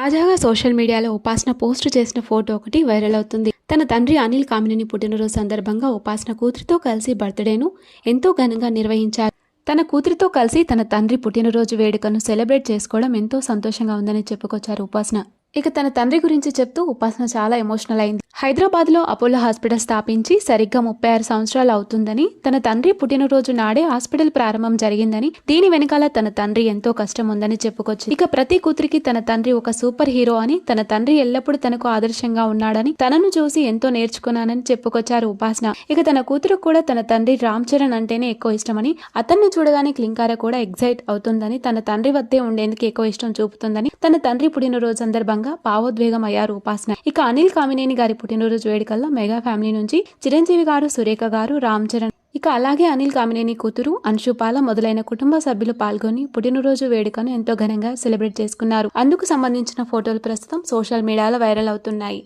తాజాగా సోషల్ మీడియాలో ఉపాసన పోస్ట్ చేసిన ఫోటో ఒకటి వైరల్ అవుతుంది. తన తండ్రి అనిల్ కామినేని పుట్టినరోజు సందర్భంగా ఉపాసన కూతురితో కలిసి బర్త్డేను ఎంతో ఘనంగా నిర్వహించారు. తన కూతురితో కలిసి తన తండ్రి పుట్టినరోజు వేడుకను సెలబ్రేట్ చేసుకోవడం ఎంతో సంతోషంగా ఉందని చెప్పుకొచ్చారు ఉపాసన. ఇక తన తండ్రి గురించి చెప్తూ ఉపాసన చాలా ఎమోషనల్ అయింది. హైదరాబాద్లో అపోలో హాస్పిటల్ స్థాపించి సరిగ్గా 36 సంవత్సరాలు అవుతుందని, తన తండ్రి పుట్టినరోజు నాడే హాస్పిటల్ ప్రారంభం జరిగిందని, దీని వెనకాల తన తండ్రి ఎంతో కష్టం ఉందని చెప్పుకొచ్చి, ఇక ప్రతి కూతురికి తన తండ్రి ఒక సూపర్ హీరో అని, తన తండ్రి ఎల్లప్పుడూ తనకు ఆదర్శంగా ఉన్నాడని, తనను చూసి ఎంతో నేర్చుకున్నానని చెప్పుకొచ్చారు ఉపాసన. ఇక తన కూతురు కూడా తన తండ్రి రామ్ చరణ్ అంటేనే ఎక్కువ ఇష్టమని, అతన్ని చూడగానే క్లింకార కూడా ఎగ్జైట్ అవుతుందని, తన తండ్రి వద్దే ఉండేందుకు ఎక్కువ ఇష్టం చూపుతుందని, తన తండ్రి పుట్టినరోజు సందర్భంగా భావోద్వేగం అయ్యారు ఉపాసన. ఇక అనిల్ కామినేని గారి పుట్టినరోజు వేడుకల్లో మెగా ఫ్యామిలీ నుంచి చిరంజీవి గారు, సురేఖ గారు, రామ్ చరణ్, ఇక అలాగే అనిల్ కామినేని కూతురు అంశుపాల మొదలైన కుటుంబ సభ్యులు పాల్గొని పుట్టినరోజు వేడుకను ఎంతో ఘనంగా సెలబ్రేట్ చేసుకున్నారు. అందుకు సంబంధించిన ఫోటోలు ప్రస్తుతం సోషల్ మీడియాలో వైరల్ అవుతున్నాయి.